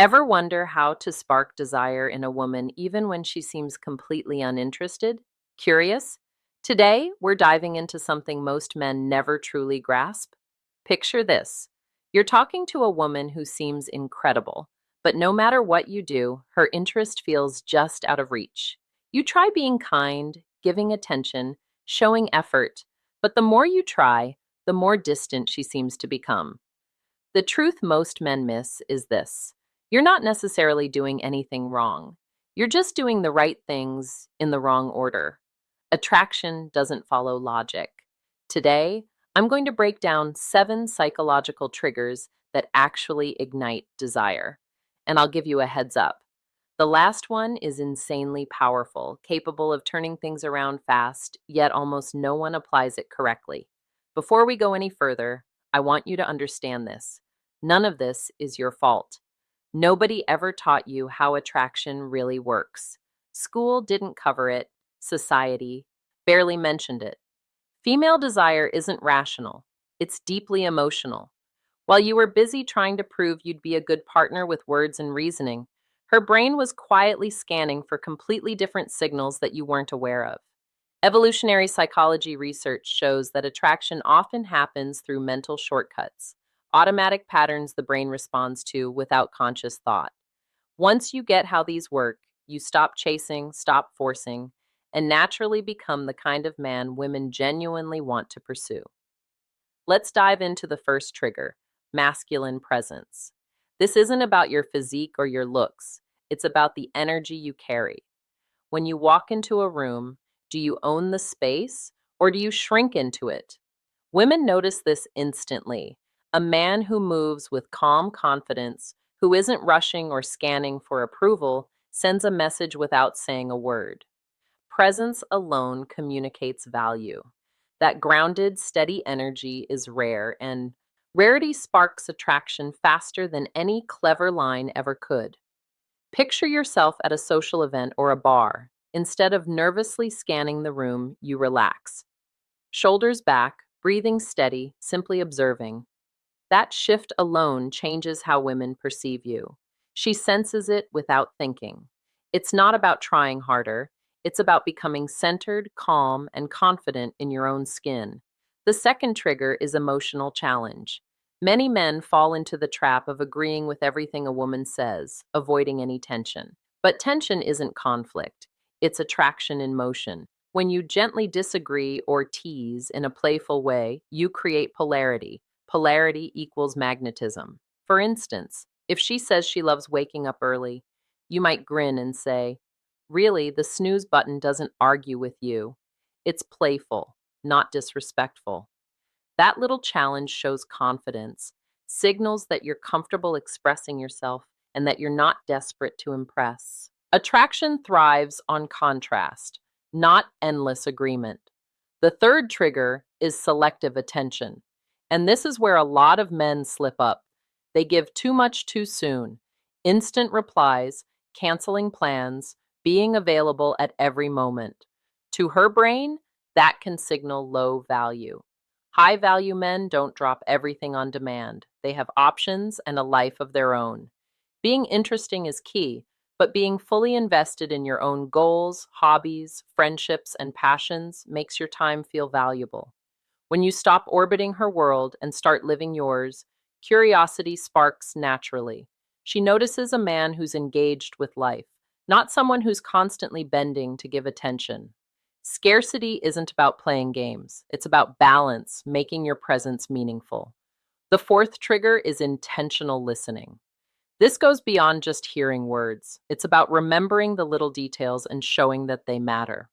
Ever wonder how to spark desire in a woman even when she seems completely uninterested? Curious? Today, we're diving into something most men never truly grasp. Picture this. You're talking to a woman who seems incredible, but no matter what you do, her interest feels just out of reach. You try being kind, giving attention, showing effort, but the more you try, the more distant she seems to become. The truth most men miss is this: you're not necessarily doing anything wrong. You're just doing the right things in the wrong order. Attraction doesn't follow logic. Today, I'm going to break down 7 psychological triggers that actually ignite desire. And I'll give you a heads up. The last one is insanely powerful, capable of turning things around fast, yet almost no one applies it correctly. Before we go any further, I want you to understand this. None of this is your fault. Nobody ever taught you how attraction really works. School didn't cover it, society barely mentioned it. Female desire isn't rational, it's deeply emotional. While you were busy trying to prove you'd be a good partner with words and reasoning, her brain was quietly scanning for completely different signals that you weren't aware of. Evolutionary psychology research shows that attraction often happens through mental shortcuts, automatic patterns the brain responds to without conscious thought. Once you get how these work, you stop chasing, stop forcing, and naturally become the kind of man women genuinely want to pursue. Let's dive into the first trigger: masculine presence. This isn't about your physique or your looks, it's about the energy you carry. When you walk into a room, do you own the space or do you shrink into it? Women notice this instantly. A man who moves with calm confidence, who isn't rushing or scanning for approval, sends a message without saying a word. Presence alone communicates value. That grounded, steady energy is rare, and rarity sparks attraction faster than any clever line ever could. Picture yourself at a social event or a bar. Instead of nervously scanning the room, you relax. Shoulders back, breathing steady, simply observing. That shift alone changes how women perceive you. She senses it without thinking. It's not about trying harder, it's about becoming centered, calm, and confident in your own skin. The second trigger is emotional challenge. Many men fall into the trap of agreeing with everything a woman says, avoiding any tension. But tension isn't conflict, it's attraction in motion. When you gently disagree or tease in a playful way, you create polarity. Polarity equals magnetism. For instance, if she says she loves waking up early, you might grin and say, "Really, the snooze button doesn't argue with you. It's playful, not disrespectful." That little challenge shows confidence, signals that you're comfortable expressing yourself and that you're not desperate to impress. Attraction thrives on contrast, not endless agreement. The third trigger is selective attention. And this is where a lot of men slip up. They give too much too soon. Instant replies, canceling plans, being available at every moment. To her brain, that can signal low value. High value men don't drop everything on demand. They have options and a life of their own. Being interesting is key, but being fully invested in your own goals, hobbies, friendships, and passions makes your time feel valuable. When you stop orbiting her world and start living yours, curiosity sparks naturally. She notices a man who's engaged with life, not someone who's constantly bending to give attention. Scarcity isn't about playing games, it's about balance, making your presence meaningful. The fourth trigger is intentional listening. This goes beyond just hearing words. It's about remembering the little details and showing that they matter.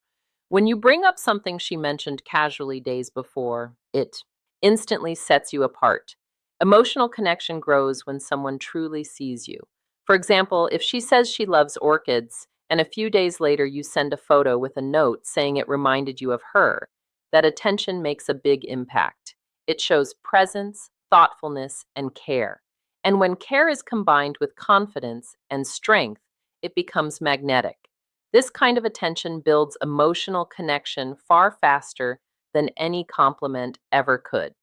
When you bring up something she mentioned casually days before, it instantly sets you apart. Emotional connection grows when someone truly sees you. For example, if she says she loves orchids, and a few days later you send a photo with a note saying it reminded you of her, that attention makes a big impact. It shows presence, thoughtfulness, and care. And when care is combined with confidence and strength, it becomes magnetic. This kind of attention builds emotional connection far faster than any compliment ever could.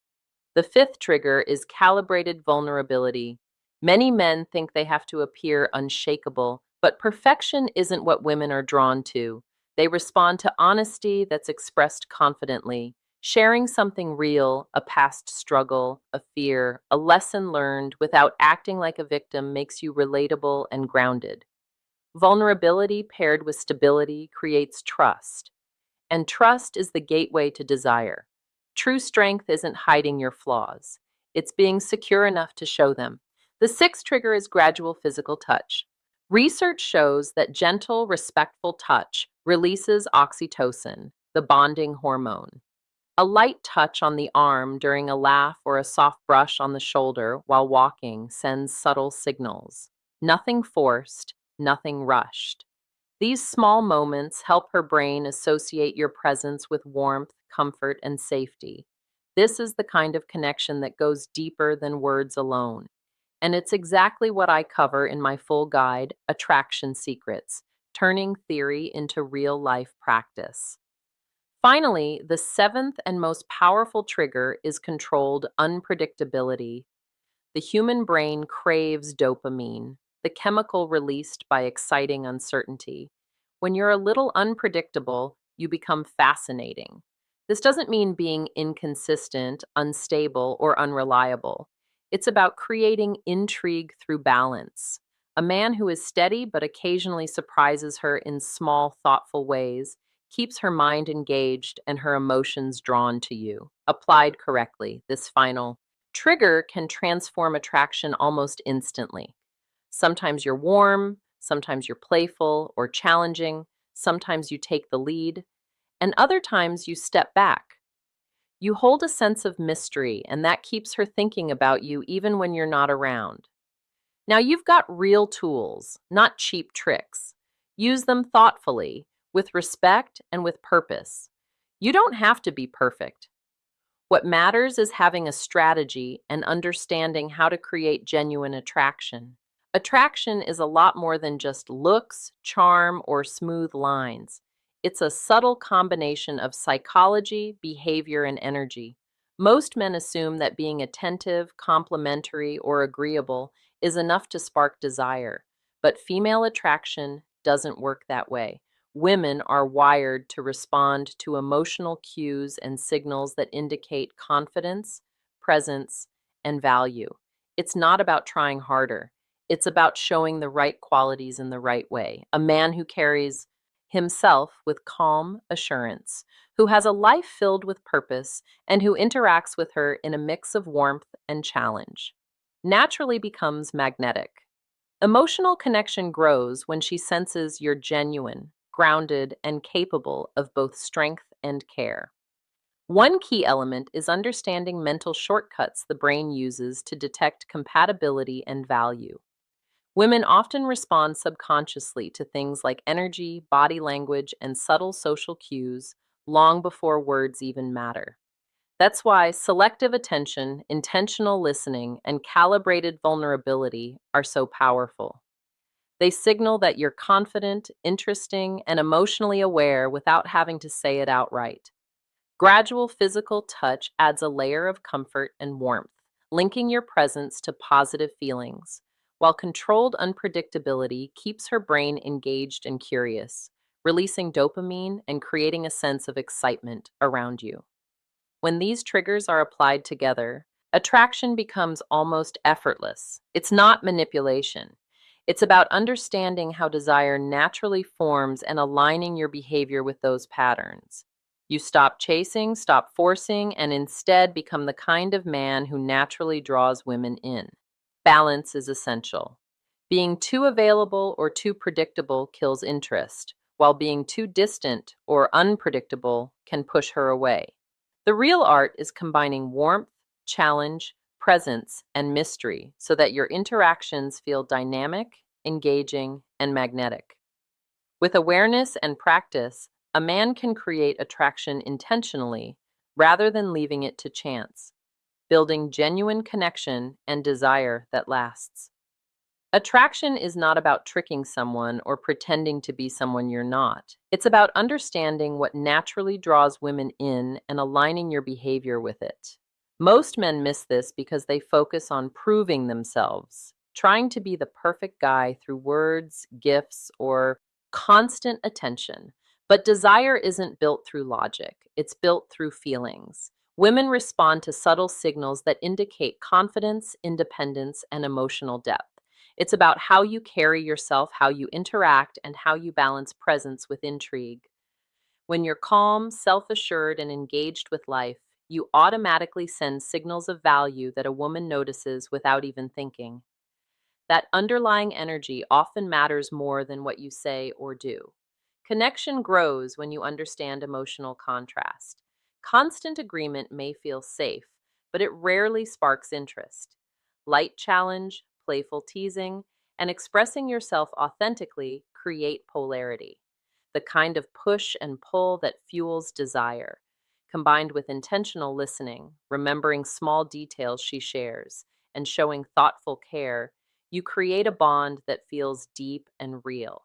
The fifth trigger is calibrated vulnerability. Many men think they have to appear unshakable, but perfection isn't what women are drawn to. They respond to honesty that's expressed confidently, sharing something real, a past struggle, a fear, a lesson learned without acting like a victim makes you relatable and grounded. Vulnerability paired with stability creates trust, and trust is the gateway to desire. True strength isn't hiding your flaws, it's being secure enough to show them. The sixth trigger is gradual physical touch. Research shows that gentle, respectful touch releases oxytocin, the bonding hormone. A light touch on the arm during a laugh or a soft brush on the shoulder while walking sends subtle signals. Nothing forced, nothing rushed. These small moments help her brain associate your presence with warmth, comfort, and safety. This is the kind of connection that goes deeper than words alone. And it's exactly what I cover in my full guide, Attraction Secrets, turning theory into real life practice. Finally, the seventh and most powerful trigger is controlled unpredictability. The human brain craves dopamine, the chemical released by exciting uncertainty. When you're a little unpredictable, you become fascinating. This doesn't mean being inconsistent, unstable, or unreliable. It's about creating intrigue through balance. A man who is steady but occasionally surprises her in small, thoughtful ways keeps her mind engaged and her emotions drawn to you. Applied correctly, this final trigger can transform attraction almost instantly. Sometimes you're warm, sometimes you're playful or challenging, sometimes you take the lead, and other times you step back. You hold a sense of mystery, and that keeps her thinking about you even when you're not around. Now you've got real tools, not cheap tricks. Use them thoughtfully, with respect and with purpose. You don't have to be perfect. What matters is having a strategy and understanding how to create genuine attraction. Attraction is a lot more than just looks, charm, or smooth lines. It's a subtle combination of psychology, behavior, and energy. Most men assume that being attentive, complimentary, or agreeable is enough to spark desire, but female attraction doesn't work that way. Women are wired to respond to emotional cues and signals that indicate confidence, presence, and value. It's not about trying harder. It's about showing the right qualities in the right way. A man who carries himself with calm assurance, who has a life filled with purpose, and who interacts with her in a mix of warmth and challenge, naturally becomes magnetic. Emotional connection grows when she senses you're genuine, grounded, and capable of both strength and care. One key element is understanding mental shortcuts the brain uses to detect compatibility and value. Women often respond subconsciously to things like energy, body language, and subtle social cues long before words even matter. That's why selective attention, intentional listening, and calibrated vulnerability are so powerful. They signal that you're confident, interesting, and emotionally aware without having to say it outright. Gradual physical touch adds a layer of comfort and warmth, linking your presence to positive feelings, while controlled unpredictability keeps her brain engaged and curious, releasing dopamine and creating a sense of excitement around you. When these triggers are applied together, attraction becomes almost effortless. It's not manipulation. It's about understanding how desire naturally forms and aligning your behavior with those patterns. You stop chasing, stop forcing, and instead become the kind of man who naturally draws women in. Balance is essential. Being too available or too predictable kills interest, while being too distant or unpredictable can push her away. The real art is combining warmth, challenge, presence, and mystery so that your interactions feel dynamic, engaging, and magnetic. With awareness and practice, a man can create attraction intentionally rather than leaving it to chance, building genuine connection and desire that lasts. Attraction is not about tricking someone or pretending to be someone you're not. It's about understanding what naturally draws women in and aligning your behavior with it. Most men miss this because they focus on proving themselves trying to be the perfect guy through words, gifts, or constant attention. But desire isn't built through logic, it's built through feelings. Women respond to subtle signals that indicate confidence, independence, and emotional depth. It's about how you carry yourself, how you interact, and how you balance presence with intrigue. When you're calm, self assured, and engaged with life, you automatically send signals of value that a woman notices without even thinking. That underlying energy often matters more than what you say or do. Connection grows when you understand emotional contrast. Constant agreement may feel safe, but it rarely sparks interest. Light challenge, playful teasing, and expressing yourself authentically create polarity, the kind of push and pull that fuels desire. Combined with intentional listening, remembering small details she shares, and showing thoughtful care, you create a bond that feels deep and real.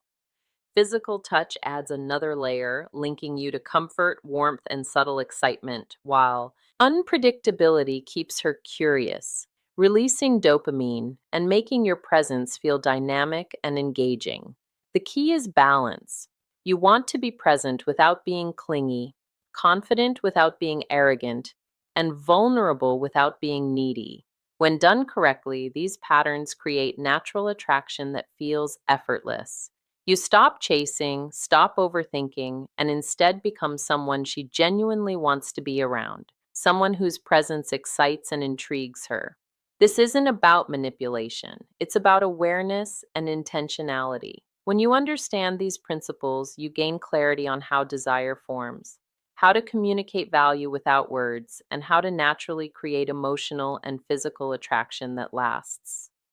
Physical touch adds another layer, linking you to comfort, warmth, and subtle excitement, while unpredictability keeps her curious, releasing dopamine and making your presence feel dynamic and engaging. The key is balance. You want to be present without being clingy, confident without being arrogant, and vulnerable without being needy. When done correctly, these patterns create natural attraction that feels effortless. You stop chasing, stop overthinking, and instead become someone she genuinely wants to be around, someone whose presence excites and intrigues her. This isn't about manipulation, it's about awareness and intentionality. When you understand these principles, you gain clarity on how desire forms, how to communicate value without words, and how to naturally create emotional and physical attraction that lasts.